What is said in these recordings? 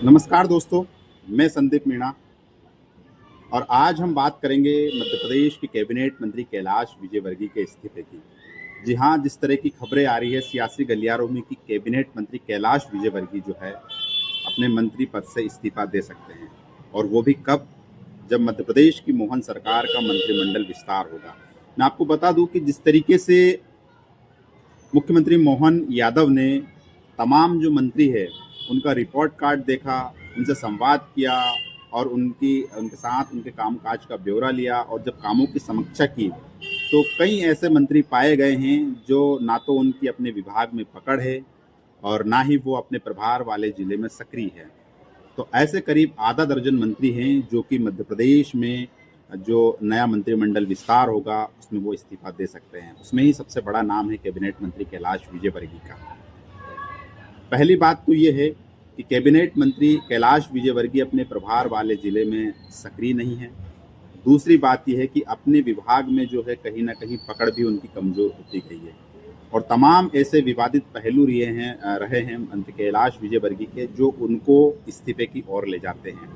नमस्कार दोस्तों, मैं संदीप मीणा और आज हम बात करेंगे मध्य प्रदेश के कैबिनेट मंत्री कैलाश विजयवर्गीय के इस्तीफे की। जी हाँ, जिस तरह की खबरें आ रही है सियासी गलियारों में कि कैबिनेट मंत्री कैलाश विजयवर्गीय जो है अपने मंत्री पद से इस्तीफा दे सकते हैं और वो भी कब, जब मध्य प्रदेश की मोहन सरकार का मंत्रिमंडल विस्तार होगा। मैं आपको बता दूं कि जिस तरीके से मुख्यमंत्री मोहन यादव ने तमाम जो मंत्री है उनका रिपोर्ट कार्ड देखा, उनसे संवाद किया और उनके साथ उनके कामकाज का ब्यौरा लिया और जब कामों की समीक्षा की तो कई ऐसे मंत्री पाए गए हैं जो ना तो उनकी अपने विभाग में पकड़ है और ना ही वो अपने प्रभार वाले जिले में सक्रिय है। तो ऐसे करीब आधा दर्जन मंत्री हैं जो कि मध्य प्रदेश में जो नया मंत्रिमंडल विस्तार होगा उसमें वो इस्तीफा दे सकते हैं। उसमें ही सबसे बड़ा नाम है कैबिनेट मंत्री कैलाश विजयवर्गीय का। पहली बात तो ये है कि कैबिनेट मंत्री कैलाश विजयवर्गीय अपने प्रभार वाले जिले में सक्रिय नहीं है। दूसरी बात यह है कि अपने विभाग में जो है कहीं ना कहीं पकड़ भी उनकी कमजोर होती गई है और तमाम ऐसे विवादित पहलू रहे हैं मंत्री कैलाश विजयवर्गीय के जो उनको इस्तीफे की ओर ले जाते हैं।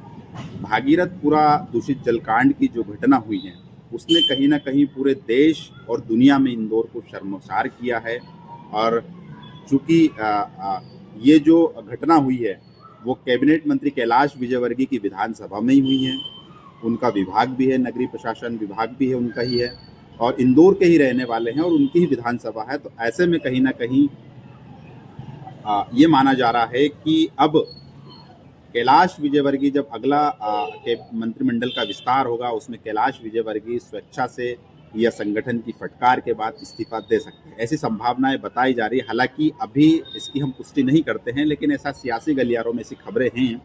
भागीरथपुरा दूषित जलकांड की जो घटना हुई है उसने कहीं ना कहीं पूरे देश और दुनिया में इंदौर को शर्मसार किया है और चूंकि ये जो घटना हुई है वो कैबिनेट मंत्री कैलाश विजयवर्गीय की विधानसभा में ही हुई है। उनका विभाग भी है, नगरीय प्रशासन विभाग भी है उनका ही है और इंदौर के ही रहने वाले हैं और उनकी ही विधानसभा है। तो ऐसे में कहीं ना कहीं ये माना जा रहा है कि अब कैलाश विजयवर्गीय जब अगला मंत्रिमंडल का विस्तार होगा उसमें कैलाश विजयवर्गीय स्वेच्छा से या संगठन की फटकार के बाद इस्तीफा दे सकते हैं, ऐसी संभावनाएं बताई जा रही है। हालांकि अभी इसकी हम पुष्टि नहीं करते हैं, लेकिन ऐसा सियासी गलियारों में ऐसी खबरें हैं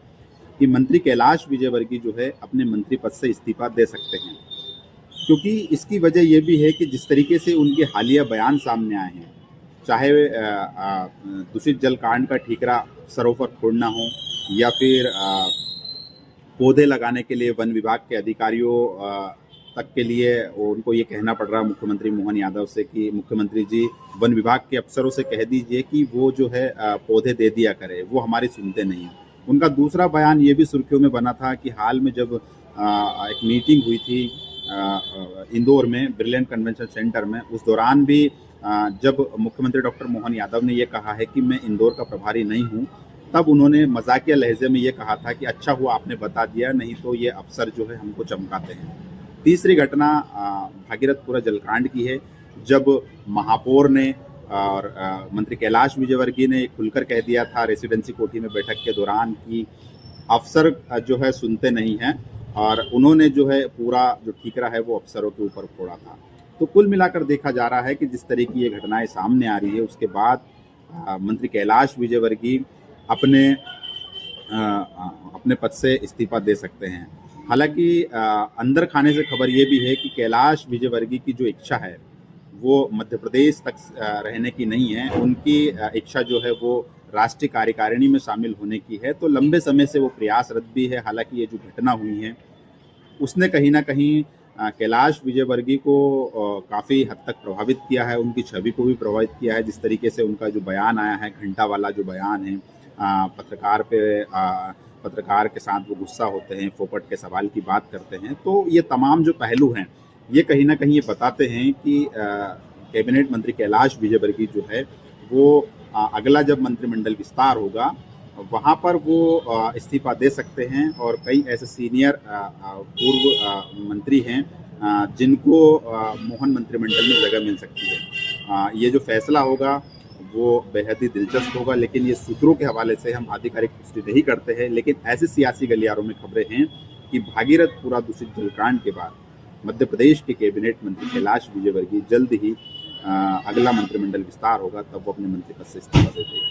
कि मंत्री कैलाश विजयवर्गीय जो है अपने मंत्री पद से इस्तीफा दे सकते हैं। क्योंकि इसकी वजह यह भी है कि जिस तरीके से उनके हालिया बयान सामने आए हैं, चाहे दूषित जल कांड का ठीकरा अफसरों पर फोड़ना हो या फिर पौधे लगाने के लिए वन विभाग के अधिकारियों तक के लिए उनको ये कहना पड़ रहा है मुख्यमंत्री मोहन यादव से कि मुख्यमंत्री जी वन विभाग के अफसरों से कह दीजिए कि वो जो है पौधे दे दिया करे, वो हमारी सुनते नहीं हैं। उनका दूसरा बयान ये भी सुर्खियों में बना था कि हाल में जब एक मीटिंग हुई थी इंदौर में ब्रिलियंट कन्वेंशन सेंटर में, उस दौरान भी जब मुख्यमंत्री डॉक्टर मोहन यादव ने ये कहा है कि मैं इंदौर का प्रभारी नहीं हूँ, तब उन्होंने मजाकिया लहजे में ये कहा था कि अच्छा हुआ आपने बता दिया, नहीं तो ये अफसर जो है हमको चमकाते हैं। तीसरी घटना भागीरथपुरा जलकांड की है, जब महापौर ने और मंत्री कैलाश विजयवर्गीय ने खुलकर कह दिया था रेसिडेंसी कोठी में बैठक के दौरान कि अफसर जो है सुनते नहीं हैं और उन्होंने जो है पूरा जो ठीकरा है वो अफसरों के ऊपर फोड़ा था। तो कुल मिलाकर देखा जा रहा है कि जिस तरह की ये घटनाएं सामने आ रही है उसके बाद मंत्री कैलाश विजयवर्गीय अपने पद से इस्तीफा दे सकते हैं। हालांकि अंदर खाने से खबर ये भी है कि कैलाश विजयवर्गीय की जो इच्छा है वो मध्य प्रदेश तक रहने की नहीं है। उनकी इच्छा जो है वो राष्ट्रीय कार्यकारिणी में शामिल होने की है। तो लंबे समय से वो प्रयासरत भी है। हालांकि ये जो घटना हुई है उसने कहीं ना कहीं कैलाश विजयवर्गीय को काफ़ी हद तक प्रभावित किया है, उनकी छवि को भी प्रभावित किया है। जिस तरीके से उनका जो बयान आया है, घंटा वाला जो बयान है, पत्रकार के साथ वो गुस्सा होते हैं, फोपट के सवाल की बात करते हैं, तो ये तमाम जो पहलू हैं ये कहीं ना कहीं ये बताते हैं कि कैबिनेट मंत्री कैलाश विजयवर्गीय जो है वो अगला जब मंत्रिमंडल विस्तार होगा वहाँ पर वो इस्तीफा दे सकते हैं। और कई ऐसे सीनियर पूर्व मंत्री हैं जिनको मोहन मंत्रिमंडल में जगह मिल सकती है। ये जो फैसला होगा वो बेहद ही दिलचस्प होगा, लेकिन ये सूत्रों के हवाले से हम आधिकारिक पुष्टि नहीं करते हैं। लेकिन ऐसे सियासी गलियारों में खबरें हैं कि भागीरथपुरा दूषित जलकांड के बाद मध्य प्रदेश के कैबिनेट मंत्री कैलाश विजयवर्गीय जल्द ही अगला मंत्रिमंडल विस्तार होगा तब वो अपने मंत्री पद से इस्तीफा दे देंगे।